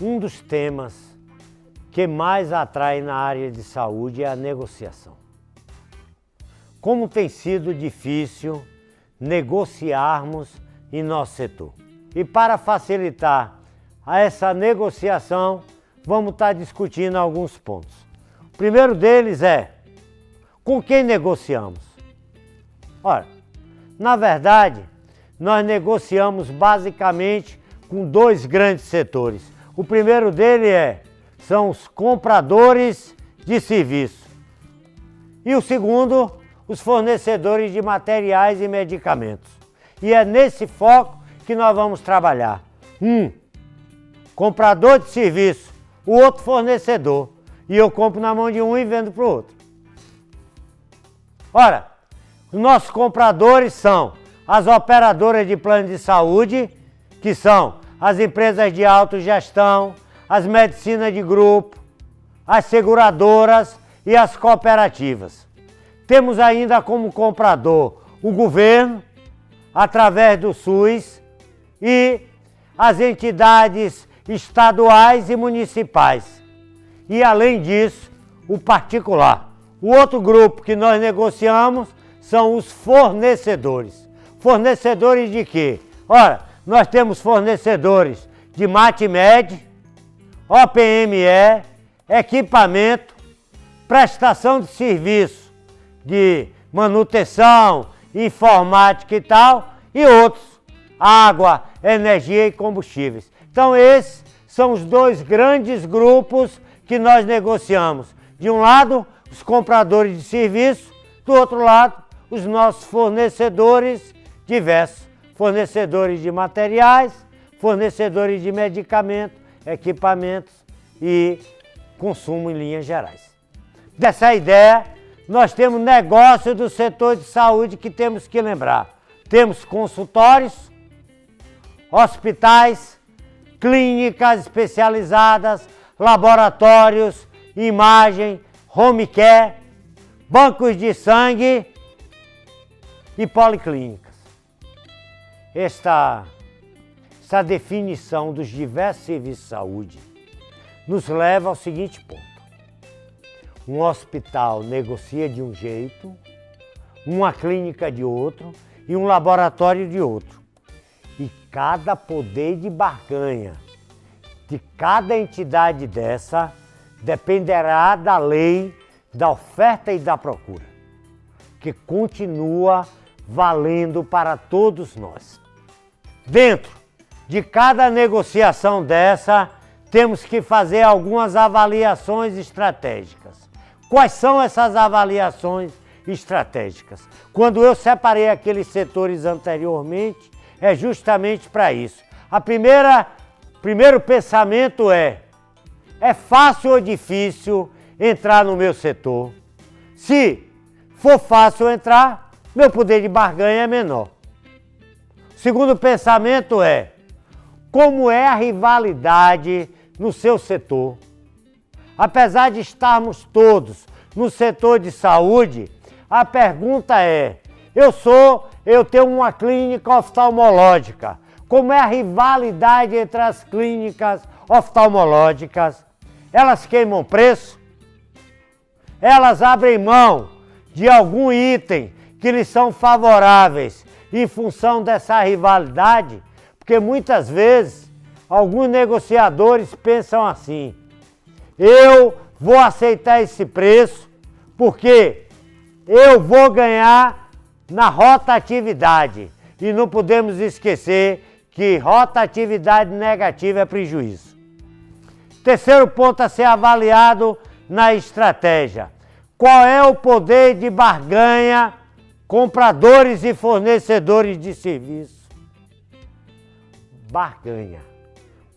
Um dos temas que mais atrai na área de saúde é a negociação. Como tem sido difícil negociarmos em nosso setor. E para facilitar essa negociação, vamos estar discutindo alguns pontos. O primeiro deles é, com quem negociamos? Ora, na verdade, nós negociamos basicamente com dois grandes setores. O primeiro dele são os compradores de serviço. E o segundo, os fornecedores de materiais e medicamentos. E é nesse foco que nós vamos trabalhar. Comprador de serviço, o outro fornecedor. E eu compro na mão de um e vendo para o outro. Ora, os nossos compradores são as operadoras de plano de saúde, que são as empresas de autogestão, as medicinas de grupo, as seguradoras e as cooperativas. Temos ainda como comprador o governo, através do SUS, e as entidades estaduais e municipais. E além disso, o particular. O outro grupo que nós negociamos são os fornecedores. Fornecedores de quê? Ora, nós temos fornecedores de MATMED, OPME, equipamento, prestação de serviço de manutenção, informática e tal, e outros, água, energia e combustíveis. Então esses são os dois grandes grupos que nós negociamos. De um lado, os compradores de serviço, do outro lado, os nossos fornecedores diversos, fornecedores de materiais, fornecedores de medicamentos, equipamentos e consumo em linhas gerais. Dessa ideia, nós temos negócio do setor de saúde que temos que lembrar. Temos consultórios, hospitais, clínicas especializadas, laboratórios, imagem, home care, bancos de sangue e policlínicas. Essa definição dos diversos serviços de saúde nos leva ao seguinte ponto. Um hospital negocia de um jeito, uma clínica de outro e um laboratório de outro. E cada poder de barganha de cada entidade dessa dependerá da lei da oferta e da procura, que continua valendo para todos nós. Dentro de cada negociação dessa, temos que fazer algumas avaliações estratégicas. Quais são essas avaliações estratégicas? Quando eu separei aqueles setores anteriormente, é justamente para isso. Primeiro pensamento é fácil ou difícil entrar no meu setor? Se for fácil entrar, meu poder de barganha é menor. Segundo pensamento é, como é a rivalidade no seu setor? Apesar de estarmos todos no setor de saúde, a pergunta é, eu tenho uma clínica oftalmológica. Como é a rivalidade entre as clínicas oftalmológicas? Elas queimam preço? Elas abrem mão de algum item que lhes são favoráveis em função dessa rivalidade? Porque muitas vezes alguns negociadores pensam assim, eu vou aceitar esse preço porque eu vou ganhar na rotatividade. E não podemos esquecer que rotatividade negativa é prejuízo. Terceiro ponto a ser avaliado na estratégia. Qual é o poder de barganha compradores e fornecedores de serviço? Barganha.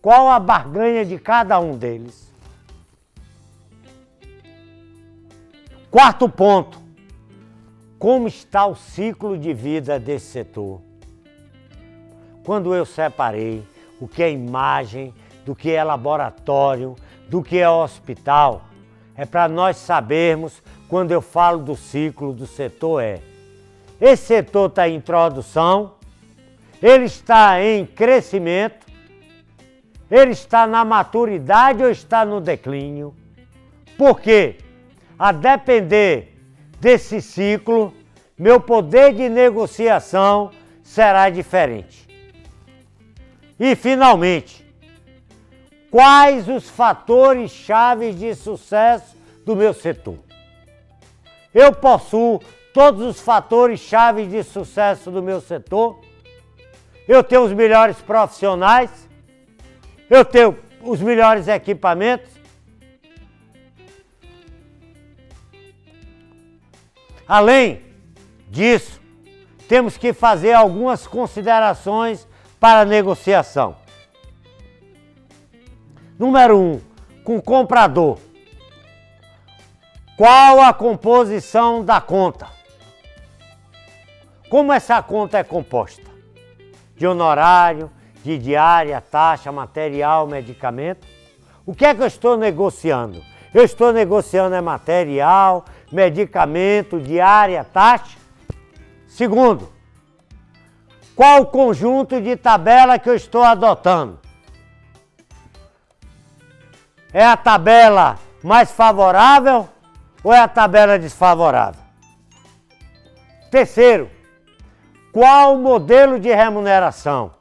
Qual a barganha de cada um deles? Quarto ponto. Como está o ciclo de vida desse setor? Quando eu separei o que é imagem, do que é laboratório, do que é hospital, é para nós sabermos, quando eu falo do ciclo do setor, esse setor está em introdução, ele está em crescimento, ele está na maturidade ou está no declínio? Porque, a depender desse ciclo, meu poder de negociação será diferente. E, finalmente, quais os fatores chaves de sucesso do meu setor? Eu possuo todos os fatores chaves de sucesso do meu setor? Eu tenho os melhores profissionais? Eu tenho os melhores equipamentos? Além disso, temos que fazer algumas considerações para a negociação. Número 1, com o comprador. Qual a composição da conta? Como essa conta é composta? De honorário, de diária, taxa, material, medicamento? O que é que eu estou negociando? Eu estou negociando material, medicamento, diária, taxa? Segundo, qual o conjunto de tabela que eu estou adotando? É a tabela mais favorável ou é a tabela desfavorável? Terceiro, qual o modelo de remuneração?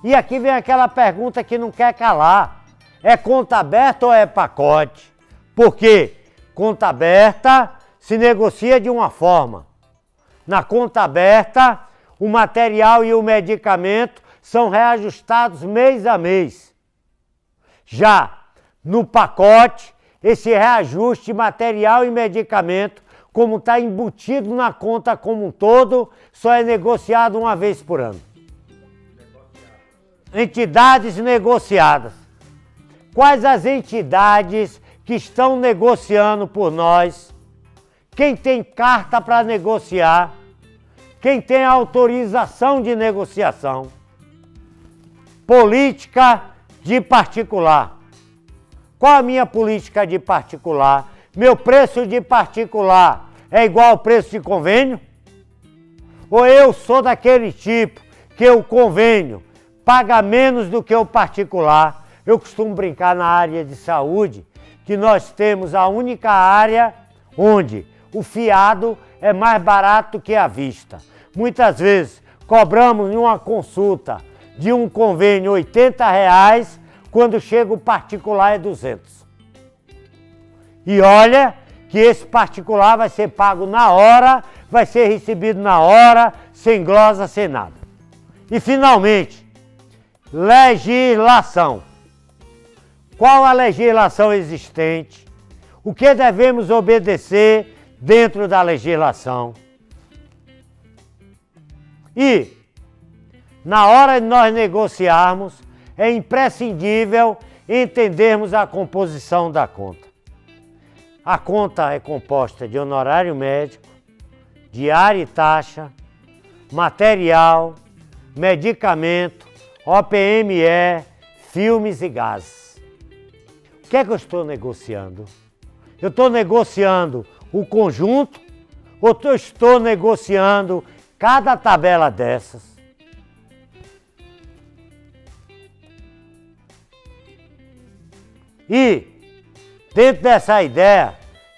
E aqui vem aquela pergunta que não quer calar. É conta aberta ou é pacote? Porque conta aberta se negocia de uma forma. Na conta aberta, o material e o medicamento são reajustados mês a mês. Já no pacote, esse reajuste material e medicamento, como está embutido na conta como um todo, só é negociado uma vez por ano. Entidades negociadas. Quais as entidades que estão negociando por nós? Quem tem carta para negociar? Quem tem autorização de negociação? Política de particular. Qual a minha política de particular? Meu preço de particular é igual ao preço de convênio? Ou eu sou daquele tipo que o convênio paga menos do que o particular? Eu costumo brincar na área de saúde que nós temos a única área onde o fiado é mais barato que a vista. Muitas vezes cobramos em uma consulta de um convênio R$80, quando chega o particular é 200. E olha que esse particular vai ser pago na hora, vai ser recebido na hora, sem glosa, sem nada. E finalmente, legislação. Qual a legislação existente? O que devemos obedecer dentro da legislação? E, na hora de nós negociarmos, é imprescindível entendermos a composição da conta. A conta é composta de honorário médico, diária e taxa, material, medicamento, OPME, filmes e gases. O que é que eu estou negociando? Eu estou negociando o conjunto ou eu estou negociando cada tabela dessas? E, dentro dessa ideia,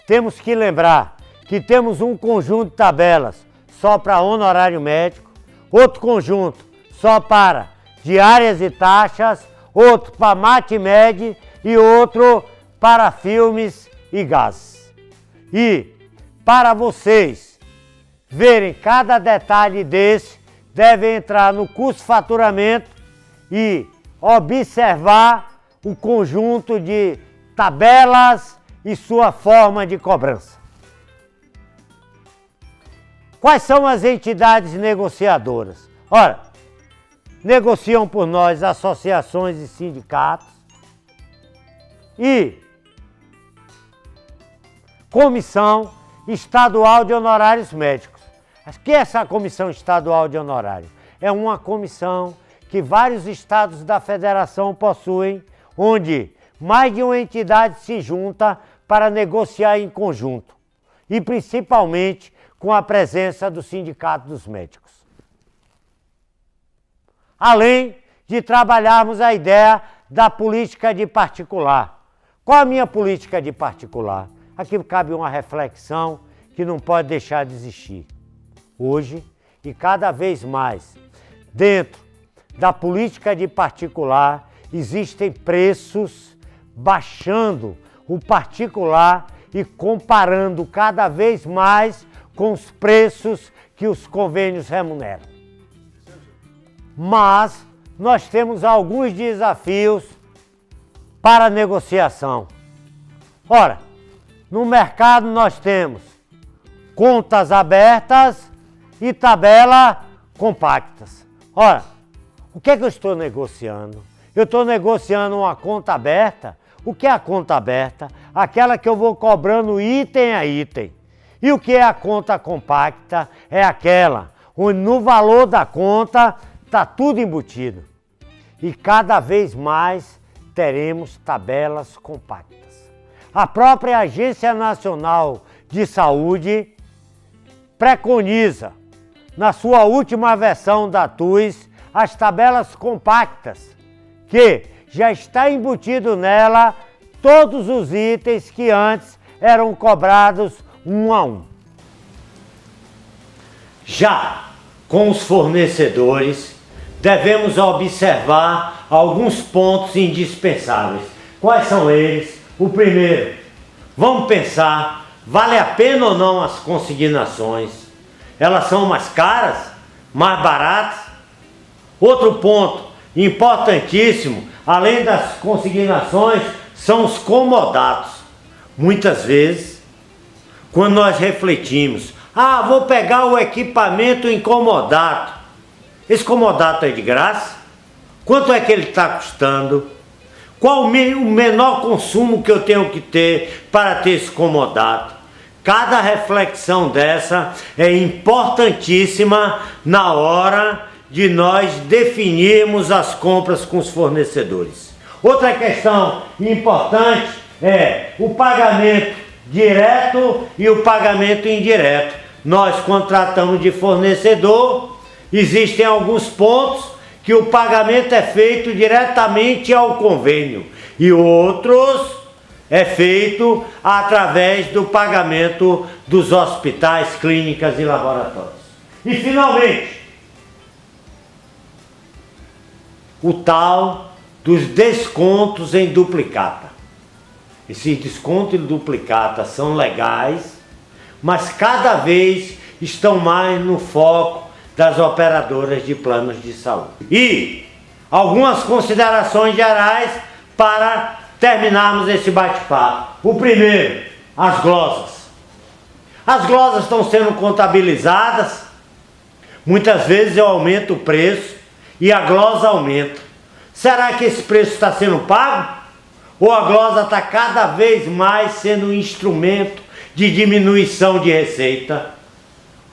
temos que lembrar que temos um conjunto de tabelas só para honorário médico, outro conjunto só para diárias e taxas, outro para MATMED e outro para filmes e gases. E, para vocês verem cada detalhe desse, devem entrar no curso Faturamento e observar o conjunto de tabelas e sua forma de cobrança. Quais são as entidades negociadoras? Ora, negociam por nós associações e sindicatos e Comissão Estadual de Honorários Médicos. O que é essa Comissão Estadual de Honorários? É uma comissão que vários estados da federação possuem, onde mais de uma entidade se junta para negociar em conjunto, e principalmente com a presença do Sindicato dos Médicos. Além de trabalharmos a ideia da política de particular. Qual a minha política de particular? Aqui cabe uma reflexão que não pode deixar de existir. Hoje, e cada vez mais, dentro da política de particular, existem preços baixando o particular e comparando cada vez mais com os preços que os convênios remuneram. Mas nós temos alguns desafios para a negociação. Ora, no mercado nós temos contas abertas e tabelas compactas. Ora, o que é que eu estou negociando? Eu estou negociando uma conta aberta. O que é a conta aberta? Aquela que eu vou cobrando item a item. E o que é a conta compacta? É aquela onde no valor da conta está tudo embutido. E cada vez mais teremos tabelas compactas. A própria Agência Nacional de Saúde preconiza, na sua última versão da TUS, as tabelas compactas, que já está embutido nela todos os itens que antes eram cobrados um a um. Já com os fornecedores, devemos observar alguns pontos indispensáveis. Quais são eles? O primeiro, vamos pensar, vale a pena ou não as consignações? Elas são mais caras? Mais baratas? Outro ponto importantíssimo, além das consignações, são os comodatos. Muitas vezes, quando nós refletimos, vou pegar o equipamento em comodato. Esse comodato é de graça? Quanto é que ele está custando? Qual o menor consumo que eu tenho que ter para ter esse comodato? Cada reflexão dessa é importantíssima na hora de nós definirmos as compras com os fornecedores. Outra questão importante é o pagamento direto e o pagamento indireto. Nós contratamos de fornecedor, existem alguns pontos que o pagamento é feito diretamente ao convênio e outros é feito através do pagamento dos hospitais, clínicas e laboratórios. E finalmente, o tal dos descontos em duplicata. Esses descontos em duplicata são legais, mas cada vez estão mais no foco das operadoras de planos de saúde. E algumas considerações gerais para terminarmos esse bate-papo. O primeiro, as glosas. As glosas estão sendo contabilizadas, muitas vezes eu aumento o preço e a glosa aumenta. Será que esse preço está sendo pago? Ou a glosa está cada vez mais sendo um instrumento de diminuição de receita?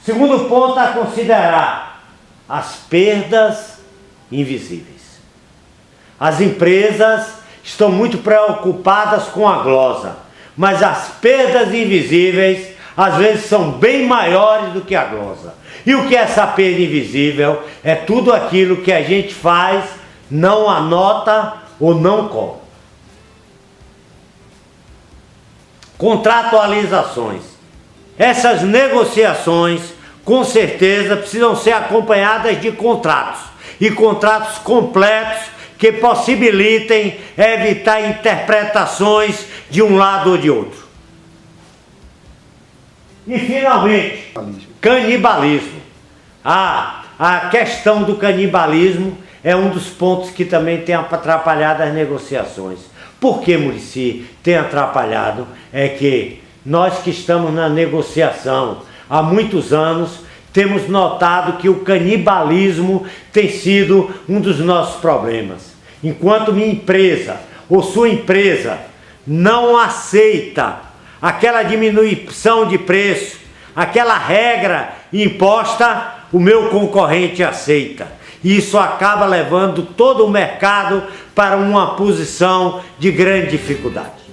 Segundo ponto a considerar, as perdas invisíveis. As empresas estão muito preocupadas com a glosa, mas as perdas invisíveis às vezes são bem maiores do que a glosa. E o que é essa perda invisível? É tudo aquilo que a gente faz, não anota ou não cobra. Contratualizações. Essas negociações, com certeza, precisam ser acompanhadas de contratos. E contratos completos que possibilitem evitar interpretações de um lado ou de outro. E finalmente, canibalismo. A questão do canibalismo é um dos pontos que também tem atrapalhado as negociações. Por que, Muricy, tem atrapalhado? É que nós que estamos na negociação há muitos anos, temos notado que o canibalismo tem sido um dos nossos problemas. Enquanto minha empresa ou sua empresa não aceita aquela diminuição de preço, aquela regra imposta, o meu concorrente aceita. Isso acaba levando todo o mercado para uma posição de grande dificuldade.